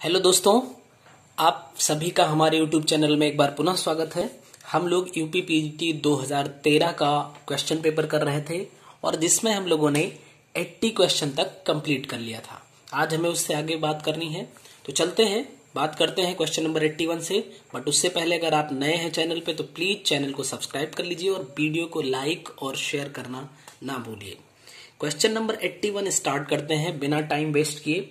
Hello दोस्तों, आप सभी का हमारे YouTube चैनल में एक बार पुनः स्वागत है। हम लोग यूपीपीटी 2013 का क्वेश्चन पेपर कर रहे थे और जिसमें हम लोगों ने 80 क्वेश्चन तक कंप्लीट कर लिया था। आज हमें उससे आगे बात करनी है, तो चलते हैं बात करते हैं क्वेश्चन नंबर 81 से। बट उससे पहले अगर आप नए हैं चैनल पे तो प्लीज चैनल को सब्सक्राइब कर लीजिए और वीडियो को लाइक और शेयर करना ना भूलिए। क्वेश्चन नंबर 81 स्टार्ट करते हैं बिना टाइम वेस्ट किए।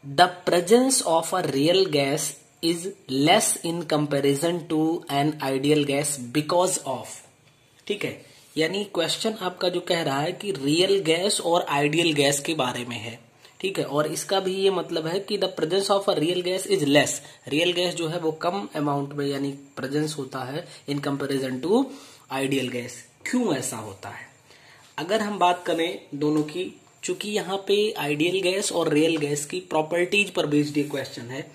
The presence of a real gas is less in comparison to an ideal gas because of, ठीक है। यानी क्वेश्चन आपका जो कह रहा है कि रियल गैस और आइडियल गैस के बारे में है, ठीक है। और इसका भी ये मतलब है कि the presence of a real gas is less, real gas जो है वो कम अमाउंट में यानी प्रेजेंस होता है in comparison to ideal gas. क्यों ऐसा होता है? अगर हम बात करें दोनों की, चूंकि यहाँ पे आइडियल गैस और रियल गैस की प्रॉपर्टीज पर बेस्ड ये क्वेश्चन है,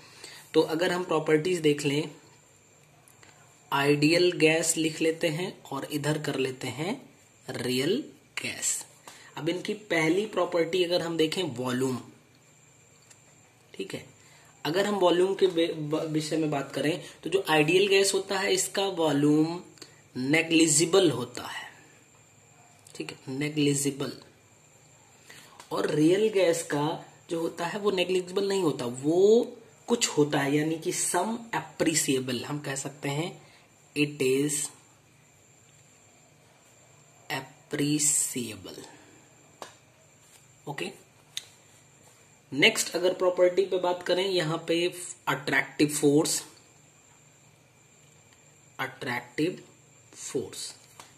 तो अगर हम प्रॉपर्टीज देख लें, आइडियल गैस लिख लेते हैं और इधर कर लेते हैं रियल गैस। अब इनकी पहली प्रॉपर्टी अगर हम देखें वॉल्यूम, ठीक है। अगर हम वॉल्यूम के विषय में बात करें तो जो आइडियल गैस होता है इसका वॉल्यूम नेग्लिजिबल होता है, ठीक है, नेग्लिजिबल। और रियल गैस का जो होता है वो नेग्लिजिबल नहीं होता, वो कुछ होता है, यानी कि सम एप्रिसिएबल। हम कह सकते हैं it is appreciable. Okay, next अगर प्रॉपर्टी पे बात करें, यहां पे अट्रैक्टिव फोर्स,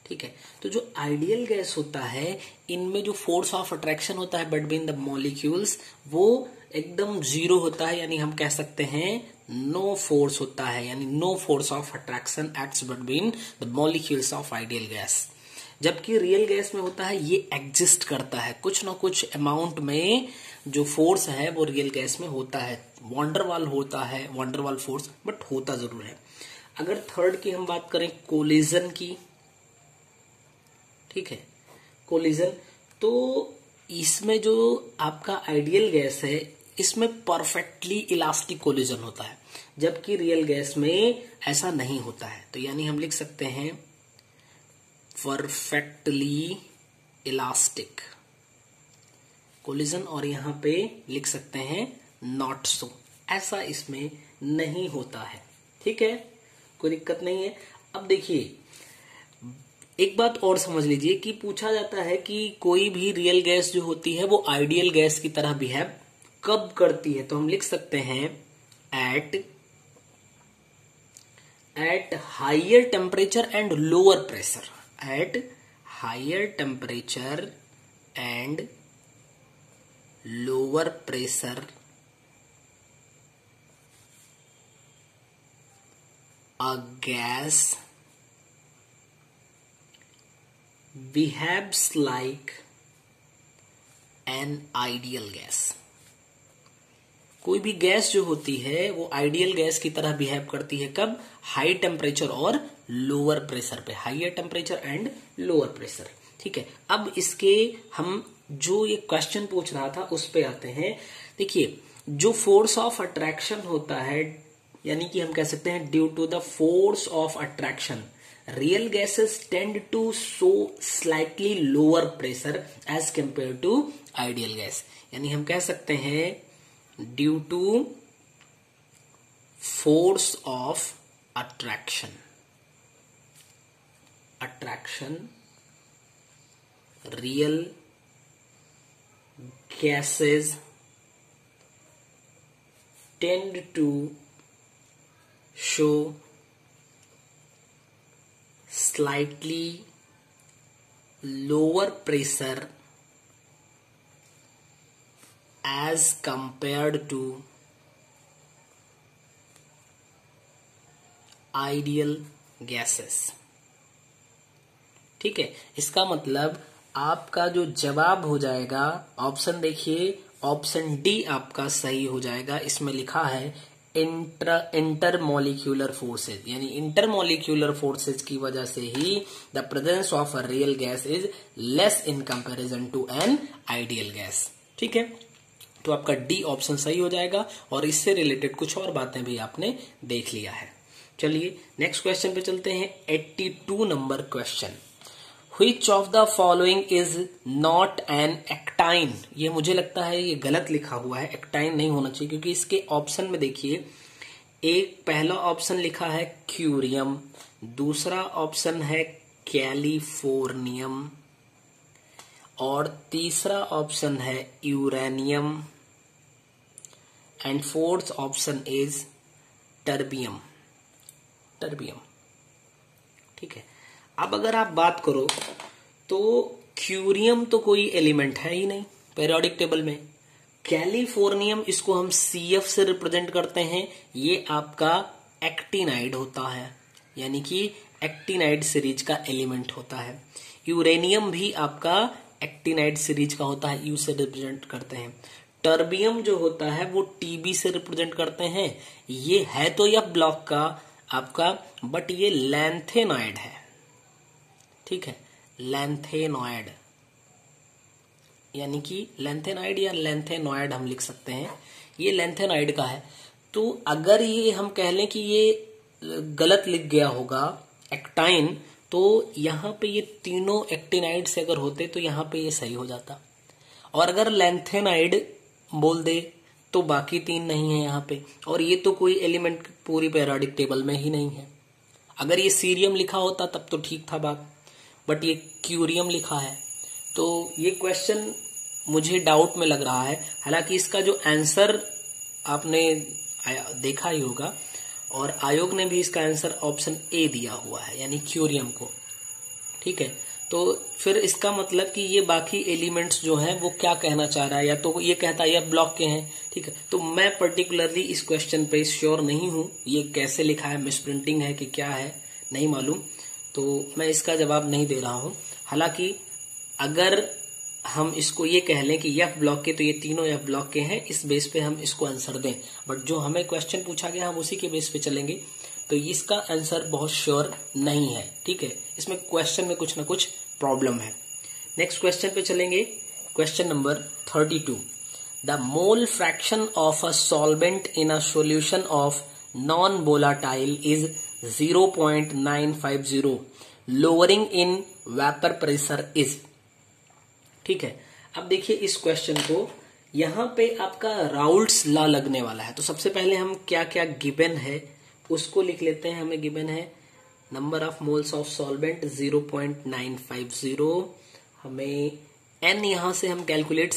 ठीक है। तो जो आइडियल गैस होता है इनमें जो फोर्स ऑफ अट्रैक्शन होता है बिटवीन द मॉलिक्यूल्स वो एकदम जीरो होता है, यानी हम कह सकते हैं नो फोर्स होता है, यानी no force of attraction acts between the molecules of ideal gas. जबकि रियल गैस में होता है ये एग्जिस्ट करता है, कुछ ना कुछ अमाउंट में जो फोर्स है वो रियल गैस में होता है, वॉन्डरवाल होता है, वॉन्डरवाल फोर्स, बट होता जरूर है। अगर थर्ड की हम बात करें कोलिजन की, ठीक है, कोलिजन, तो इसमें जो आपका आइडियल गैस है इसमें परफेक्टली इलास्टिक कोलिजन होता है, जबकि रियल गैस में ऐसा नहीं होता है। तो यानी हम लिख सकते हैं परफेक्टली इलास्टिक कोलिजन और यहां पे लिख सकते हैं नॉट सो, ऐसा इसमें नहीं होता है, ठीक है, कोई दिक्कत नहीं है। अब देखिए एक बात और समझ लीजिए कि पूछा जाता है कि कोई भी रियल गैस जो होती है वो आइडियल गैस की तरह बिहेव कब करती है, तो हम लिख सकते हैं at higher temperature and lower pressure, at higher temperature and lower pressure a gas behaves like an ideal gas। कोई भी गैस जो होती है वो आइडियल गैस की तरह बिहेव करती है, कब? हाई टेम्परेचर और लोअर प्रेशर पे, higher temperature and lower pressure, ठीक है। अब इसके हम जो ये क्वेश्चन पूछ रहा था उस पे आते हैं। देखिए जो फोर्स ऑफ अट्रैक्शन होता है, यानी कि हम कह सकते हैं due to the force of attraction real gases tend to show slightly lower pressure as compare to ideal gas. यानी हम कह सकते हैं due to force of attraction real gases tend to show slightly lower pressure as compared to ideal gases, ठीक है। इसका मतलब आपका जो जवाब हो जाएगा, ऑप्शन देखिए, ऑप्शन डी आपका सही हो जाएगा। इसमें लिखा है इंटरमोलिक्यूलर फोर्सेज, यानी इंटरमोलिक्यूलर फोर्सेज की वजह से ही the presence of a real gas is less in comparison to an ideal gas, ठीक है। तो आपका डी ऑप्शन सही हो जाएगा और इससे रिलेटेड कुछ और बातें भी आपने देख लिया है। चलिए नेक्स्ट क्वेश्चन पे चलते हैं। 82 number question, Which of the following is not an actine? ये मुझे लगता है ये गलत लिखा हुआ है, एक्टाइन नहीं होना चाहिए, क्योंकि इसके ऑप्शन में देखिए, एक पहला ऑप्शन लिखा है क्यूरियम, दूसरा ऑप्शन है कैलिफोर्नियम और तीसरा ऑप्शन है uranium and fourth option is terbium. ठीक है, अब अगर आप बात करो तो क्यूरियम तो कोई एलिमेंट है ही नहीं पेरियोडिक टेबल में। कैलिफोर्नियम, इसको हम CF से रिप्रेजेंट करते हैं, ये आपका एक्टिनाइड होता है, यानी कि एक्टिनाइड सीरीज का एलिमेंट होता है। यूरेनियम भी आपका एक्टिनाइड सीरीज का होता है, यू से रिप्रेजेंट करते हैं। टर्बियम जो होता है वो TB से रिप्रेजेंट करते हैं, ये है तो F ब्लॉक का आपका, बट ये लैंथेनॉइड है। ठीक है, लैंथेनॉइड, यानी कि लैंथेनाइड या लैंथेनॉइड हम लिख सकते हैं, ये लैंथेनॉइड का है। तो अगर ये हम कह लें कि ये गलत लिख गया होगा एक्टाइन, तो यहां पे ये तीनों एक्टिनाइड से अगर होते तो यहां पे ये सही हो जाता, और अगर लैंथेनाइड बोल दे तो बाकी तीन नहीं है यहाँ पे, और ये तो कोई एलिमेंट पूरी पेरियोडिक टेबल में ही नहीं है। अगर ये सीरियम लिखा होता तब तो ठीक था बात, बट ये क्यूरियम लिखा है, तो ये क्वेश्चन मुझे डाउट में लग रहा है। हालांकि इसका जो आंसर आपने देखा ही होगा, और आयोग ने भी इसका आंसर ऑप्शन ए दिया हुआ है, यानी क्यूरियम को। ठीक है, तो फिर इसका मतलब कि ये बाकी एलिमेंट्स जो हैं वो क्या कहना चाह रहा है, या तो ये कहता है ये ब्लॉक के हैं। ठीक है, तो मैं पर्टिकुलरली इस क्वेश्चन पे श्योर नहीं हूं, ये कैसे लिखा है, मिसप्रिंटिंग है कि क्या है नहीं मालूम, तो मैं इसका जवाब नहीं दे रहा हूं। हालांकि अगर हम इसको ये कह लें कि F ब्लॉक के, तो ये तीनों F ब्लॉक के हैं, इस बेस पे हम इसको आंसर दें, बट जो हमें क्वेश्चन पूछा गया हम उसी के बेस पे चलेंगे, तो इसका आंसर बहुत श्योर नहीं है। ठीक है, इसमें क्वेश्चन में कुछ ना कुछ प्रॉब्लम है। नेक्स्ट क्वेश्चन पे चलेंगे, question number 32। The mole fraction of a solvent in a solution of non volatile is 0.950, lowering in vapour pressure is. ठीक है, अब देखिए इस क्वेश्चन को, यहां पे आपका राउल्ट्स लॉ लगने वाला है। तो सबसे पहले हम क्या क्या गिवन है उसको लिख लेते हैं। हमें गिवन है number of moles of solvent 0.950, हमें n यहां से हम कैलकुलेट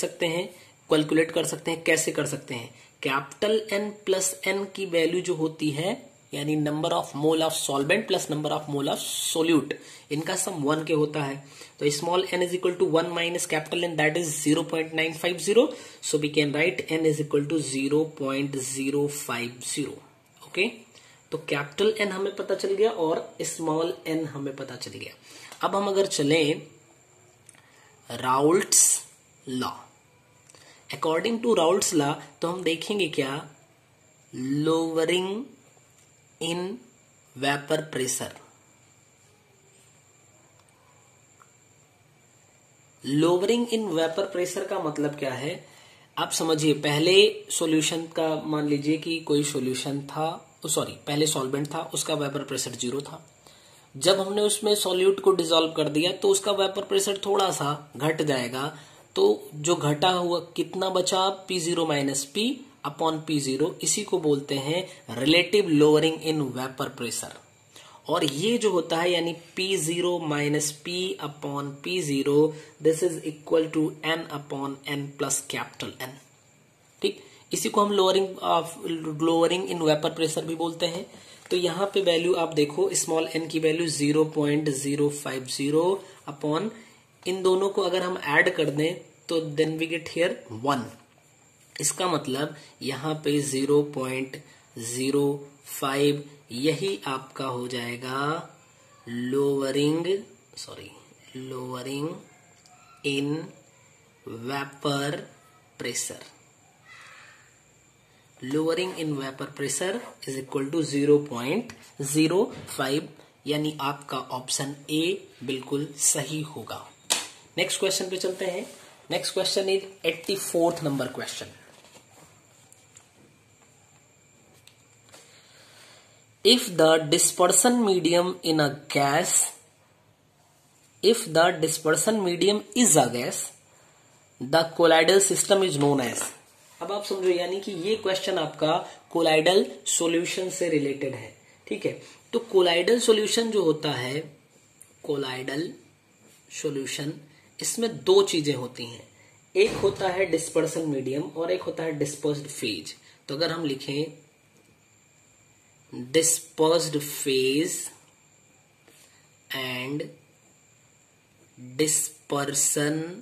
कर सकते हैं। कैसे कर सकते हैं, कैपिटल N प्लस N की वैल्यू जो होती है, यानी number of mole of solvent plus number of mole of solute, इनका सम 1 के होता है। तो small n is equal to 1 minus capital N, that is 0.950, so we can write n is equal to 0.050। Okay, तो capital N हमें पता चल गया और स्मॉल n हमें पता चल गया। अब हम अगर चलें Raoult's law, according to Raoult's law, तो हम देखेंगे क्या, lowering in vapour pressure. Lowering in vapour pressure का मतलब क्या है, आप समझिए, पहले सॉल्यूशन का मान लीजिए कि कोई सॉल्यूशन था, पहले सॉल्वेंट था, उसका वेपर प्रेशर 0 था। जब हमने उसमें सॉल्यूट को डिसॉल्व कर दिया तो उसका वेपर प्रेशर थोड़ा सा घट जाएगा, तो जो घटा हुआ कितना बचा, P0 minus P upon P0, इसी को बोलते हैं relative lowering in vapour pressure. और ये जो होता है, यानी P0 minus P upon P0, this is equal to N upon N plus capital N। ठीक, इसी को हम लोअरिंग इन वेपर प्रेशर भी बोलते हैं। तो यहाँ पे वैल्यू आप देखो, स्मॉल n की वैल्यू 0.050 अपॉन, इन दोनों को अगर हम ऐड कर दें तो देन वी गेट हियर 1। इसका मतलब यहाँ पे 0.05, यही आपका हो जाएगा lowering in vapour pressure. Lowering in vapour pressure is equal to 0.05, यानी आपका ऑप्शन ए बिल्कुल सही होगा। नेक्स्ट क्वेश्चन पे चलते हैं। Next question is 84th number question. if the dispersion medium in a gas, if the dispersion medium is a gas, the colloidal system is known as। अब आप समझो, यानी कि ये क्वेश्चन आपका कोलाइडल सॉल्यूशन से रिलेटेड है, ठीक है। तो कोलाइडल सॉल्यूशन जो होता है, कोलाइडल सॉल्यूशन, इसमें दो चीजें होती हैं, एक होता है डिस्पर्सन मीडियम और एक होता है डिस्पर्स्ड फेज। तो अगर हम लिखें dispersed phase and dispersion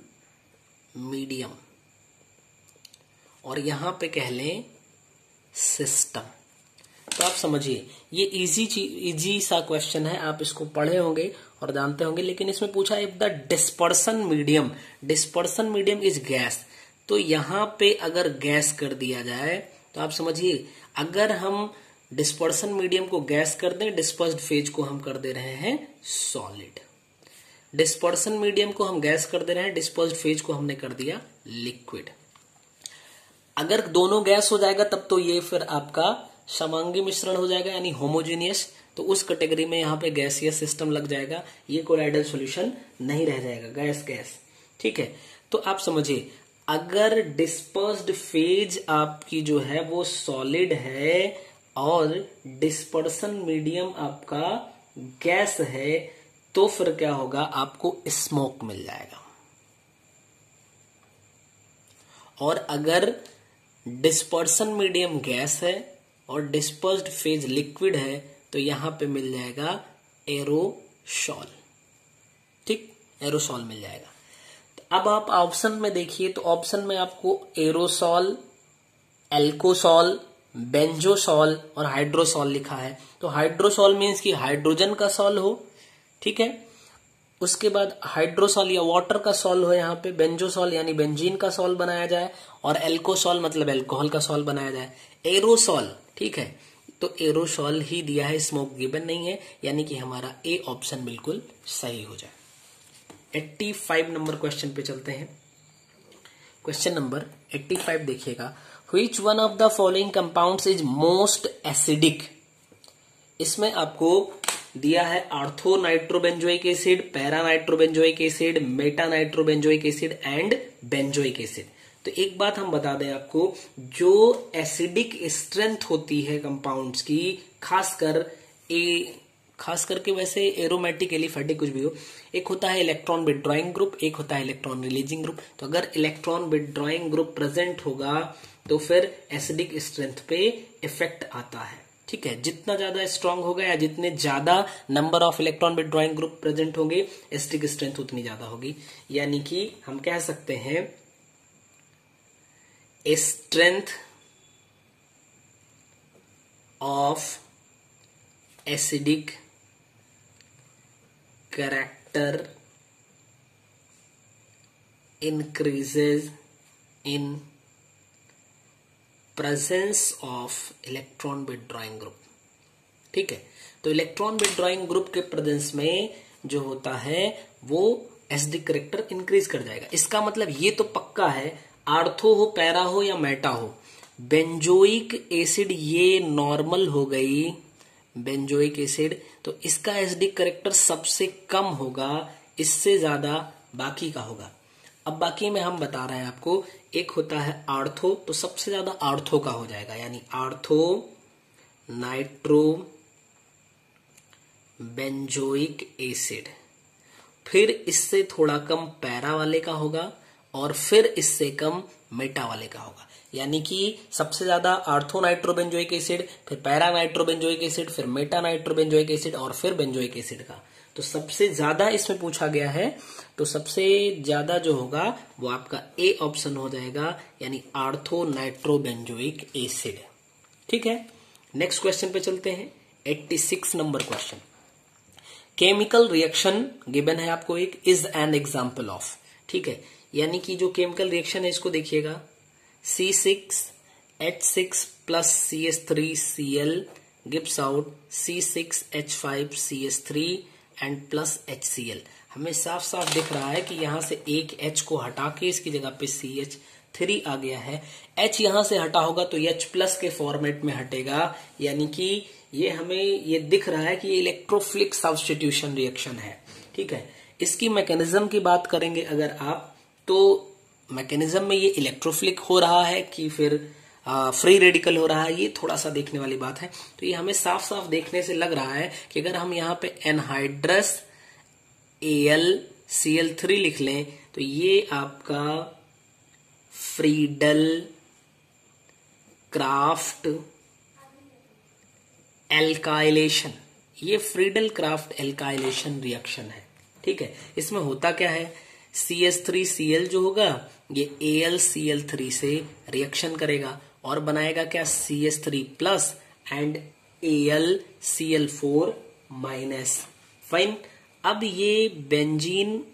medium, और यहां पे कह लें सिस्टम, तो आप समझिए ये इजी सा क्वेश्चन है, आप इसको पढ़े होंगे और जानते होंगे। लेकिन इसमें पूछा if the dispersion medium is gas, तो यहां पे अगर गैस कर दिया जाए तो आप समझिए, अगर हम डिस्पर्सन मीडियम को गैस कर दें, डिस्पर्स्ड फेज को हम कर दे रहे हैं सॉलिड। डिस्पर्सन मीडियम को हम गैस कर दे रहे हैं, डिस्पर्स्ड फेज को हमने कर दिया लिक्विड। अगर दोनों गैस हो जाएगा तब तो ये फिर आपका समांगी मिश्रण हो जाएगा, यानी होमोजीनियस, तो उस कैटेगरी में यहाँ पे गैसियस सिस्टम लग जाएगा, ये कोलाइडल सॉल्यूशन नहीं रह जाएगा, गैस गैस, ठीक है। तो आप समझिए, अगर डिस्पर्स्ड फेज आपकी जो है वो सॉलिड है और डिस्पर्सन मीडियम आपका गैस है, तो फिर क्या होगा, आपको स्मोक मिल जाएगा। और अगर डिस्पर्सन मीडियम गैस है और डिस्पर्स्ड फेज लिक्विड है, तो यहां पे मिल जाएगा एरोसॉल, ठीक, एरोसॉल मिल जाएगा। तो अब आप ऑप्शन में देखिए, तो ऑप्शन में आपको एरोसॉल, एल्कोसॉल, बेंजोसॉल और हाइड्रोसॉल लिखा है। तो हाइड्रोसॉल मीन्स कि हाइड्रोजन का सॉल हो, ठीक है। उसके बाद हाइड्रोसॉल या वाटर का सॉल हो, यहाँ पे बेंजोसॉल यानी बेंजीन का सॉल बनाया जाए, और एल्कोसॉल मतलब अल्कोहल का सॉल बनाया जाए। एरोसॉल, ठीक है, तो एरोसॉल ही दिया है, स्मोक गिवन नहीं है, यानी कि हमारा ए ऑप्शन बिल्कुल सही हो जाए। 85 नंबर क्वेश्चन पे चलते हैं। क्वेश्चन नंबर 85 देखिएगा, which one of the following compounds is most acidic. इसमें आपको दिया है ortho nitrobenzoic acid, para nitrobenzoic acid, Meta nitrobenzoic acid and benzoic acid. तो एक बात हम बता दें आपको, जो एसिडिक स्ट्रेंथ होती है कंपाउंड्स की, खास करके वैसे एरोमेटिक एलिफेटिक कुछ भी हो, एक होता है इलेक्ट्रॉन विड्रॉइंग ग्रुप, एक होता है इलेक्ट्रॉन रिलीजिंग ग्रुप। तो अगर इलेक्ट्रॉन विड्रॉइंग ग्रुप प्रेजेंट होगा तो फिर एसिडिक स्ट्रेंथ पे इफेक्ट आता है, ठीक है। जितना ज्यादा स्ट्रांग होगा या जितने ज्यादा number of electron withdrawing group present होंगे, एसिडिक स्ट्रेंथ उतनी ज्यादा होगी। यानी कि हम कह सकते हैं strength of acidic character increases in presence of electron withdrawing group, ठीक है। तो इलेक्ट्रॉन विड्रॉइंग ग्रुप के प्रेजेंस में जो होता है वो एसिडिक कैरेक्टर इंक्रीज कर जाएगा। इसका मतलब ये तो पक्का है, आर्थो हो, पैरा हो या मेटा हो, बेंजोइक एसिड ये नॉर्मल हो गई, बेंजोइक एसिड, तो इसका एसिडिक कैरेक्टर सबसे कम होगा, इससे ज्यादा बाकी का होगा। अब बाकी में हम बता रहे हैं आपको, एक होता है आर्थो, तो सबसे ज्यादा आर्थो का हो जाएगा, यानी आर्थो नाइट्रो बेंजोइक एसिड। फिर इससे थोड़ा कम पैरा वाले का होगा और फिर इससे कम मेटा वाले का होगा। यानी कि सबसे ज्यादा आर्थो नाइट्रोबेंजोइक एसिड, फिर पैरा नाइट्रोबेंजोइक एसिड, फिर मेटा नाइट्रोबेंजोइक एसिड और फिर बेंजोइक एसिड का। तो सबसे ज्यादा इसमें पूछा गया है, तो सबसे ज्यादा जो होगा वो आपका ए ऑप्शन हो जाएगा, यानी आर्थो नाइट्रोबेंजोइक एसिड, ठीक है। नेक्स्ट क्वेश्चन पे चलते हैं, 86 number question. Chemical reaction given है आपको, एक इज एन एग्जाम्पल ऑफ, ठीक है। यानी कि जो केमिकल रिएक्शन है इसको देखिएगा, C6H6 plus CH3Cl gives out C6H5CH3 and plus HCl। हमें साफ साफ दिख रहा है कि यहां से एक H को हटा के इसकी जगह पे CH3 आ गया है। H यहां से हटा होगा तो H+ के फॉर्मेट में हटेगा, यानी कि ये हमें ये दिख रहा है कि ये इलेक्ट्रोफिलिक सब्स्टिट्यूशन रिएक्शन है। ठीक है, इसकी मैकेनिज्म की बात करेंगे अगर आप, तो मैकेनिज्म में ये इलेक्ट्रोफिलिक हो रहा है कि फिर फ्री रेडिकल हो रहा है, ये थोड़ा सा देखने वाली बात है। तो ये हमें साफ साफ देखने से लग रहा है कि अगर हम यहाँ पे एनहाइड्रस AlCl3 लिख लें तो ये आपका फ्रीडल क्राफ्ट एल्काइलेशन, ये फ्रीडल क्राफ्ट एल्काइलेशन रिएक्शन है। ठीक है, इसमें होता क्या है, CH3Cl जो होगा ये AlCl3 से रिएक्शन करेगा और बनाएगा क्या, CH3 plus and AlCl4 minus. Fine, अब ये बेंजीन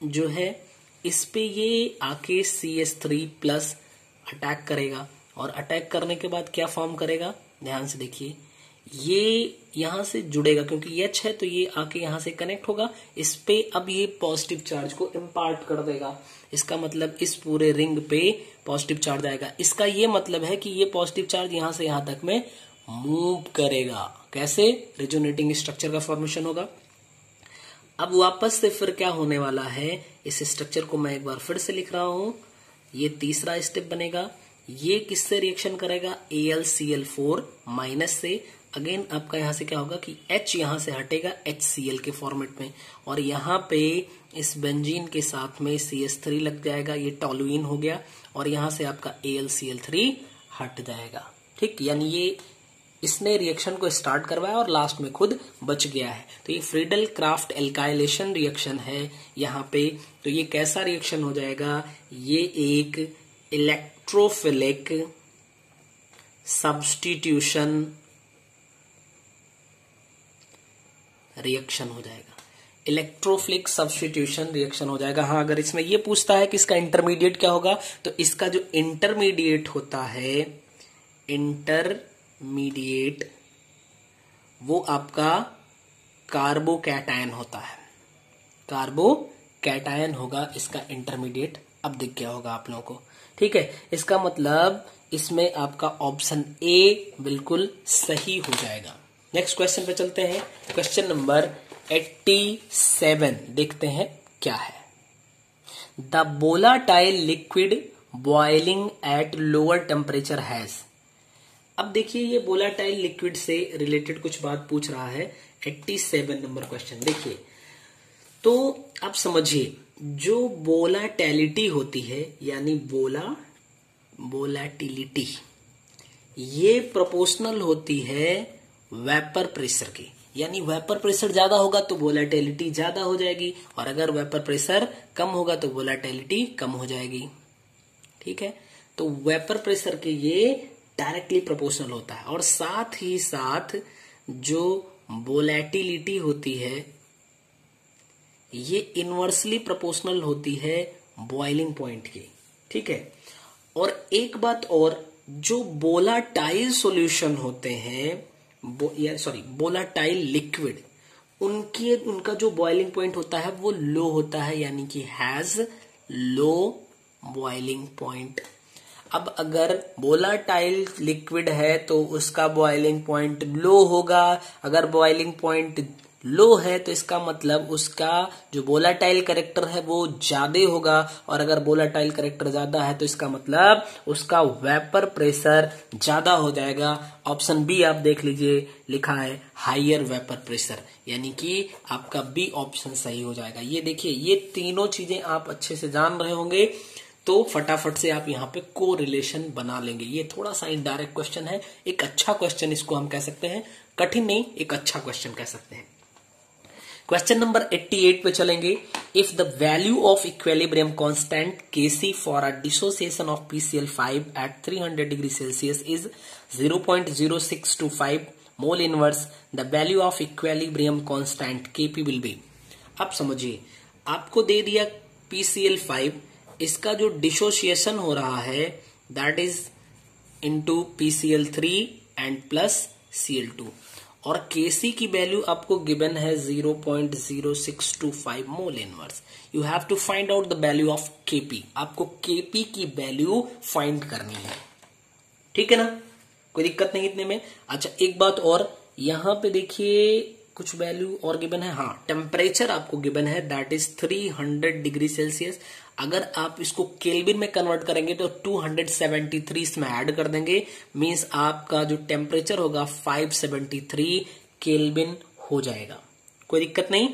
जो है इस पे ये आके CH3 प्लस अटैक करेगा और अटैक करने के बाद क्या फॉर्म करेगा, ध्यान से देखिए, ये यहां से जुड़ेगा क्योंकि H है तो ये आके यहां से कनेक्ट होगा इस पे। अब ये पॉजिटिव चार्ज को इम्पार्ट कर देगा, इसका मतलब इस पूरे रिंग पे पॉजिटिव चार्ज आएगा। इसका ये मतलब है कि ये पॉजिटिव चार्ज यहां से यहां तक में मूव करेगा। कैसे, रेजोनेटिंग स्ट्रक्चर का फॉर्मेशन होगा। अब वापस से फिर क्या होने वाला है, इस स्ट्रक्चर को मैं एक बार फिर से लिख रहा हूं, ये तीसरा स्टेप बनेगा। ये किससे रिएक्शन करेगा, AlCl4 माइनस से। अगेन आपका यहां से क्या होगा कि H यहां से हटेगा HCl के फॉर्मेट में और यहां पे इस बेंजीन के साथ में CH3 लग जाएगा, ये टॉलुइन हो गया और यहां से आपका AlCl3 हट जाएगा। ठीक, यानी ये इसने रिएक्शन को स्टार्ट करवाया और लास्ट में खुद बच गया है। तो ये फ्रीडल क्राफ्ट एल्काइलेशन रिएक्शन है यहाँ पे। तो ये कैसा रिएक्शन हो जाएगा, ये एक इलेक्ट्रोफिलिक सब्स्टिट्यूशन रिएक्शन हो जाएगा, इलेक्ट्रोफिलिक सब्स्टिट्यूशन रिएक्शन हो जाएगा। हाँ, अगर इसमें ये पूछता है कि इसका इंटरमीडिएट क्या होगा, तो इसका जो इंटरमीडिएट होता है, इंटरमीडिएट वो आपका कार्बोकैटायन होता है, कार्बोकैटायन होगा इसका इंटरमीडिएट। अब दिख गया होगा आप लोगों को। ठीक है, इसका मतलब इसमें आपका ऑप्शन ए बिल्कुल सही हो जाएगा। नेक्स्ट क्वेश्चन पे चलते हैं, क्वेश्चन नंबर 87 देखते हैं क्या है। The volatile liquid boiling at lower temperature has. अब देखिए ये वोलाटाइल लिक्विड से रिलेटेड कुछ बात पूछ रहा है। 87 नंबर क्वेश्चन देखिए, तो आप समझिए जो वोलाटिलिटी होती है यानी वोलाटिलिटी ये प्रोपोर्शनल होती है वेपर प्रेशर की, यानी वेपर प्रेशर ज्यादा होगा तो वोलाटिलिटी ज्यादा हो जाएगी और अगर वेपर प्रेशर कम होगा तो वोलाटिलिटी कम हो जाएगी। ठीक है, तो वेपर प्रेशर के ये डायरेक्टली प्रोपोर्शनल होता है और साथ ही साथ जो वोलेटिलिटी होती है ये इनवर्सली प्रोपोर्शनल होती है बॉइलिंग पॉइंट की। ठीक है, और एक बात और, जो वोलाटाइल सॉल्यूशन होते हैं वोलाटाइल लिक्विड, उनका जो बॉइलिंग पॉइंट होता है वो लो होता है, यानी कि हैज लो बॉइलिंग पॉइंट। अब अगर वोलाटाइल लिक्विड है तो उसका बॉइलिंग पॉइंट लो होगा। अगर बॉइलिंग पॉइंट लो है तो इसका मतलब उसका जो वोलाटाइल कैरेक्टर है वो ज्यादा होगा और अगर वोलाटाइल कैरेक्टर ज्यादा है तो इसका मतलब उसका वेपर प्रेशर ज्यादा हो जाएगा। ऑप्शन बी आप देख लीजिए, लिखा है हायर वेपर प्रेशर, यानी कि आपका बी ऑप्शन सही हो जाएगा। ये देखिए ये तीनों चीजें आप अच्छे से जान रहे होंगे तो फटाफट से आप यहाँ पे को रिलेशन बना लेंगे। ये थोड़ा सा इनडायरेक्ट क्वेश्चन है, एक अच्छा क्वेश्चन इसको हम कह सकते हैं, कठिन नहीं, एक अच्छा क्वेश्चन कह सकते हैं। क्वेश्चन नंबर 88 पे चलेंगे। If the value of equilibrium constant Kc for a dissociation of PCl5 at 300 degree Celsius is 0.0625 mole inverse, the value of equilibrium constant Kp will be. अब समझिए, आपको दे दिया PCl5, इसका जो डिसोसिएशन हो रहा है that is into PCl3 and plus Cl2 और Kc की वैल्यू आपको गिवन है 0.0625 मोल इनवर्स। You have to find out the value of Kp। आपको Kp की वैल्यू फाइंड करनी है, ठीक है ना, कोई दिक्कत नहीं इतने में। अच्छा एक बात और, यहाँ पे देखिए कुछ वैल्यू और गिवन है। हाँ, टेम्परेचर आपको गिवन है, दैट इज 300 डिग्री सेल्सियस। अगर आप इसको केल्विन में कन्वर्ट करेंगे तो 273 इसमें ऐड कर देंगे, मींस आपका जो टेम्परेचर होगा 573 केल्विन हो जाएगा। कोई दिक्कत नहीं।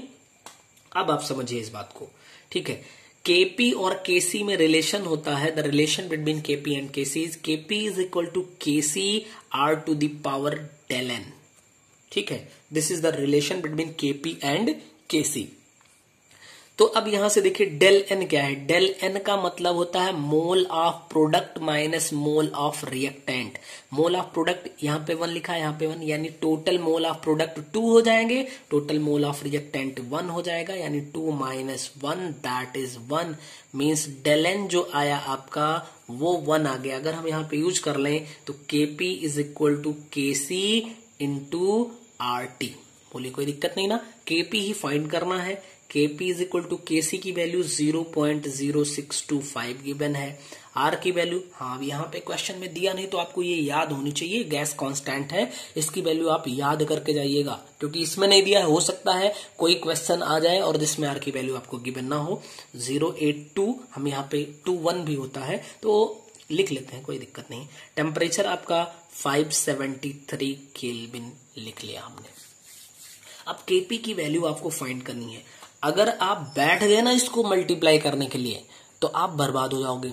अब आप समझिए इस बात को, ठीक है। केपी और केसी में रिलेशन होता है, the relation between KP and KC is KP is equal to KC R to the power del N, ठीक है। This is the relation between KP and KC. तो अब यहां से देखिए डेल एन क्या है। डेल एन का मतलब होता है mole of product minus mole of reactant. Mole of product यहाँ पे 1 लिखा है, यहाँ पे 1, यानी टोटल मोल ऑफ प्रोडक्ट 2 हो जाएंगे, टोटल मोल ऑफ रिएक्टेंट 1 हो जाएगा, यानी 2 minus 1 that is 1, means del n जो आया आपका वो 1 आ गया। अगर हम यहाँ पे यूज कर लें तो Kp is equal to Kc into R T. बोलिए कोई दिक्कत नहीं ना, केपी ही फाइंड करना है। केपी इज इक्वल टू केसी की वैल्यू 0.0625 गिवन है। आर की वैल्यू, हाँ यहाँ पे क्वेश्चन में दिया नहीं तो आपको ये याद होनी चाहिए, गैस कांस्टेंट है, इसकी वैल्यू आप याद करके जाइएगा, क्योंकि इसमें नहीं दिया है। हो सकता है कोई क्वेश्चन आ जाए और जिसमें आर की वैल्यू आपको गिवन ना हो। 082, हम यहाँ पे 21 भी होता है तो लिख लेते हैं, कोई दिक्कत नहीं। टेम्परेचर आपका 573 केल्विन लिख लिया हमने। अब केपी की वैल्यू आपको फाइंड करनी है। अगर आप बैठ गए ना इसको मल्टीप्लाई करने के लिए तो आप बर्बाद हो जाओगे,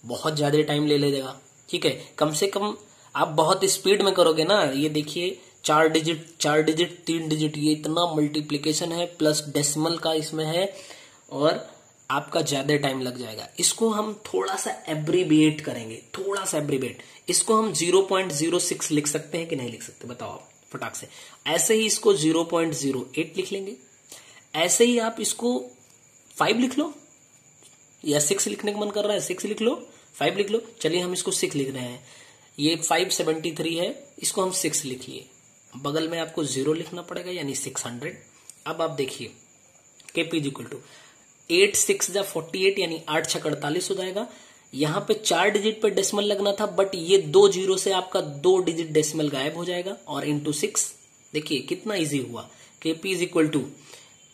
बहुत ज्यादा टाइम ले लेगा, ठीक है। कम से कम आप बहुत स्पीड में करोगे ना। ये देखिए 4 डिजिट 3 डिजिट, ये इतना मल्टीप्लीकेशन है, प्लस डेसिमल का इसमें है, और आपका ज्यादा टाइम लग जाएगा। इसको हम थोड़ा सा एब्रीविएट करेंगे, थोड़ा सा एब्रीविएट। इसको हम 0.06 लिख सकते हैं कि नहीं लिख सकते, बताओ आप फटाक से। ऐसे ही इसको 0.08 लिख लेंगे। ऐसे ही आप इसको 5 लिख लो, या 6 लिखने का मन कर रहा है 6 लिख लो, 5 लिख लो। चलिए हम इसको 6 लिख रहे हैं। ये 573 है, इसको हम 6 लिख लिए। बगल में आपको 0 लिखना पड़ेगा, यानी 600। अब आप देखिए केपी इक्वल टू 8 6 जा 48, यानी 8 6 48 हो जाएगा। यहाँ पे 4 डिजिट पे डेसिमल लगना था, बट ये 2 जीरो से आपका 2 डिजिट डेसिमल गायब हो जाएगा, और इंटू 6। देखिए कितना इजी हुआ। केपी इज इक्वल टू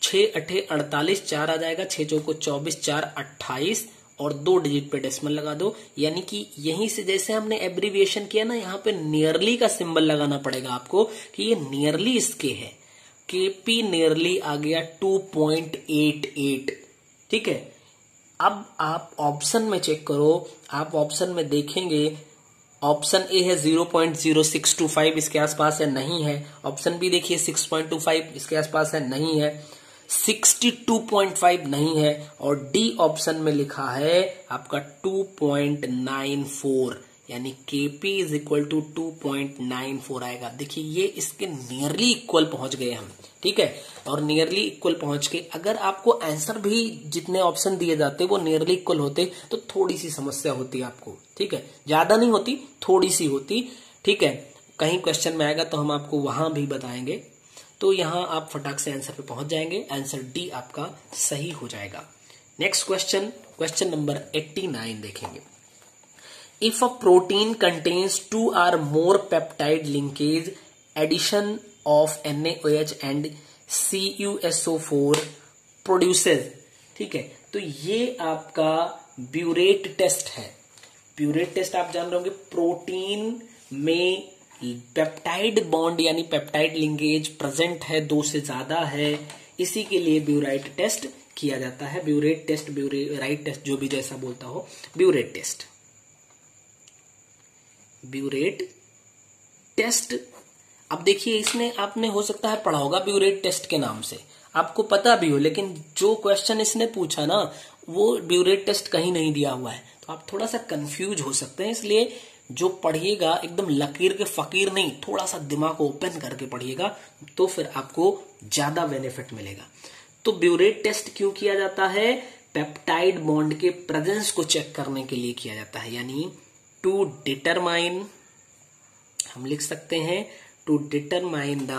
6 8 48, 4 आ जाएगा, 6 चौको 24, 4 28, और 2 डिजिट पे डेसिमल लगा दो। यानी कि यहीं से जैसे हमने एब्रीविएशन किया ना, यहाँ पे नियरली का सिंबल लगाना पड़ेगा आपको कि ये नियरली इसके है। केपी नियरली आ गया 2.88, ठीक है। अब आप ऑप्शन में चेक करो, आप ऑप्शन में देखेंगे ऑप्शन ए है 0.0625, इसके आसपास है, नहीं है। ऑप्शन बी देखिए 6.25, इसके आसपास है, नहीं है। 62.5 नहीं है, और डी ऑप्शन में लिखा है आपका 2.94, यानी केपी इज इक्वल टू 2.94 आएगा। देखिए ये इसके नियरली इक्वल पहुंच गए हम, ठीक है। और नियरली इक्वल पहुंच के अगर आपको आंसर भी जितने ऑप्शन दिए जाते वो नियरली इक्वल होते तो थोड़ी सी समस्या होती आपको, ठीक है। ज्यादा नहीं होती, थोड़ी सी होती, ठीक है। कहीं क्वेश्चन में आएगा तो हम आपको वहां भी बताएंगे। तो यहां आप फटाक से आंसर पे पहुंच जाएंगे, आंसर डी आपका सही हो जाएगा। नेक्स्ट क्वेश्चन, क्वेश्चन नंबर 89 देखेंगे। If a protein contains 2 or more peptide linkage, addition of NaOH and CuSO4 produces, ठीक है। तो ये आपका ब्यूरेट टेस्ट है। ब्यूरेट टेस्ट आप जान रहे होंगे, प्रोटीन में पेप्टाइड बॉन्ड यानी पेप्टाइड लिंकेज प्रेजेंट है, 2 से ज्यादा है, इसी के लिए ब्यूराइट टेस्ट किया जाता है। ब्यूरेट टेस्ट, ब्यूराइट टेस्ट, जो भी जैसा बोलता हो, ब्यूरेट टेस्ट, ब्यूरेट टेस्ट। अब देखिए इसने आपने हो सकता है पढ़ा होगा ब्यूरेट टेस्ट के नाम से, आपको पता भी हो, लेकिन जो क्वेश्चन इसने पूछा ना वो ब्यूरेट टेस्ट कहीं नहीं दिया हुआ है, तो आप थोड़ा सा कंफ्यूज हो सकते हैं। इसलिए जो पढ़िएगा एकदम लकीर के फकीर नहीं, थोड़ा सा दिमाग को ओपन करके पढ़िएगा, तो फिर आपको ज्यादा बेनिफिट मिलेगा। तो ब्यूरेट टेस्ट क्यों किया जाता है? पेप्टाइड बॉन्ड के प्रेजेंस को चेक करने के लिए किया जाता है, यानी टू डिटरमाइन, हम लिख सकते हैं to determine the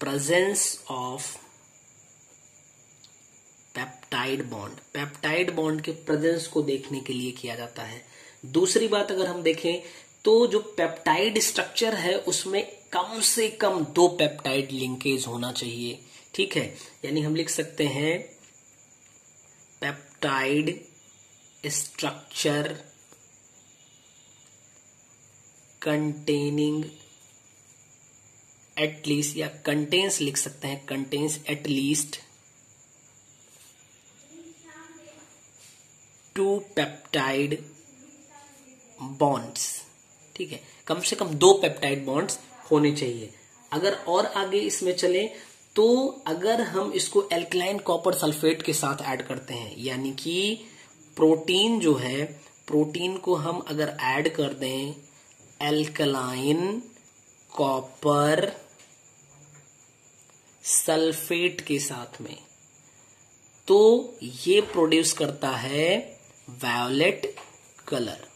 presence of peptide bond. Peptide bond के प्रेजेंस को देखने के लिए किया जाता है। दूसरी बात अगर हम देखें तो जो पेप्टाइड स्ट्रक्चर है उसमें कम से कम 2 पेप्टाइड लिंकेज होना चाहिए। ठीक है, यानी हम लिख सकते हैं पेप्टाइड स्ट्रक्चर कंटेनिंग एटलीस्ट, या कंटेन्स लिख सकते हैं, कंटेन्स एटलीस्ट 2 पेप्टाइड बॉन्ड्स। ठीक है, कम से कम 2 पेप्टाइड बॉन्ड्स होने चाहिए। अगर और आगे इसमें चले तो अगर हम इसको एल्कलाइन कॉपर सल्फेट के साथ ऐड करते हैं, यानी कि प्रोटीन जो है, प्रोटीन को हम अगर ऐड कर दें एल्कलाइन कॉपर सल्फेट के साथ में, तो ये प्रोड्यूस करता है वायोलेट कलर।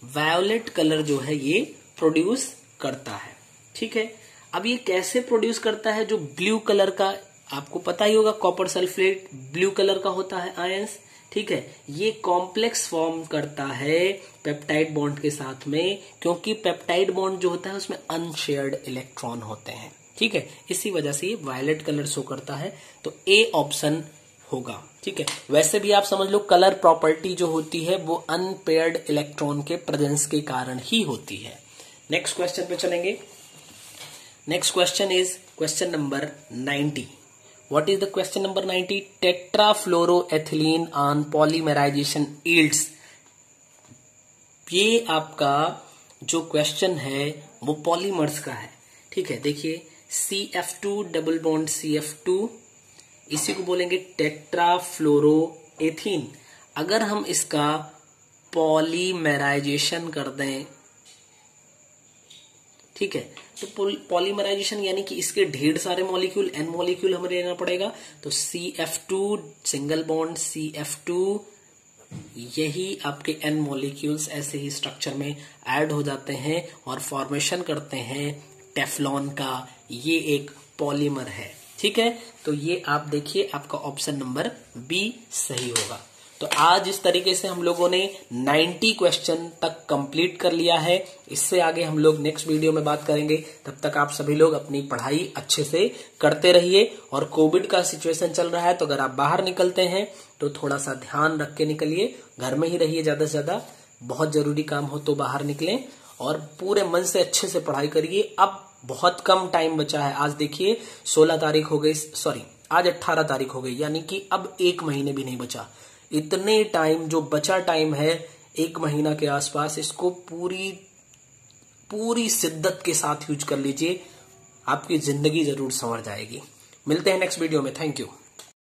वायोलेट कलर जो है ये प्रोड्यूस करता है। ठीक है, अब ये कैसे प्रोड्यूस करता है? जो ब्लू कलर का, आपको पता ही होगा कॉपर सल्फेट ब्लू कलर का होता है आयंस। ठीक है, ये कॉम्प्लेक्स फॉर्म करता है पेप्टाइड बॉन्ड के साथ में, क्योंकि पेप्टाइड बॉन्ड जो होता है उसमें अनशेयर्ड इलेक्ट्रॉन होते हैं। ठीक है, इसी वजह से ये वायलेट कलर शो करता है, तो ए ऑप्शन होगा। ठीक है, वैसे भी आप समझ लो कलर प्रॉपर्टी जो होती है वो अनपेयर्ड इलेक्ट्रॉन के प्रेजेंस के कारण ही होती है। नेक्स्ट क्वेश्चन पे चलेंगे। Next question is question number 90। What is the question number 90? Tetrafluoroethylene on polymerization yields। ये आपका जो क्वेश्चन है वो पॉलीमर्स का है। ठीक है, देखिए CF2 डबल बॉन्ड CF2, इसी को बोलेंगे टेट्राफ्लोरोएथीन। अगर हम इसका पॉलीमेराइजेशन कर दें, ठीक है, तो पॉलीमराइजेशन यानी कि इसके ढेर सारे मॉलिक्यूल, n मॉलिक्यूल हमें लेना पड़ेगा। तो CF2 सिंगल बॉन्ड CF2, यही आपके n मॉलिक्यूल्स ऐसे ही स्ट्रक्चर में ऐड हो जाते हैं और फॉर्मेशन करते हैं टेफ्लॉन का। ये एक पॉलीमर है। ठीक है, तो ये आप देखिए आपका ऑप्शन नंबर बी सही होगा। तो आज इस तरीके से हम लोगों ने 90 क्वेश्चन तक कंप्लीट कर लिया है। इससे आगे हम लोग नेक्स्ट वीडियो में बात करेंगे। तब तक आप सभी लोग अपनी पढ़ाई अच्छे से करते रहिए। और कोविड का सिचुएशन चल रहा है, तो अगर आप बाहर निकलते हैं तो थोड़ा सा ध्यान रख के निकलिए, घर में ही रहिए ज्यादा से ज्यादा। बहुत जरूरी काम हो तो बाहर निकलें और पूरे मन से अच्छे से पढ़ाई करिए। अब बहुत कम टाइम बचा है। आज देखिए 16 तारीख हो गई, सॉरी आज 18 तारीख हो गई, यानी कि अब 1 महीने भी नहीं बचा। इतने टाइम जो बचा टाइम है 1 महीना के आसपास, इसको पूरी शिद्दत के साथ यूज कर लीजिए। आपकी जिंदगी जरूर संवर जाएगी। मिलते हैं नेक्स्ट वीडियो में। Thank you.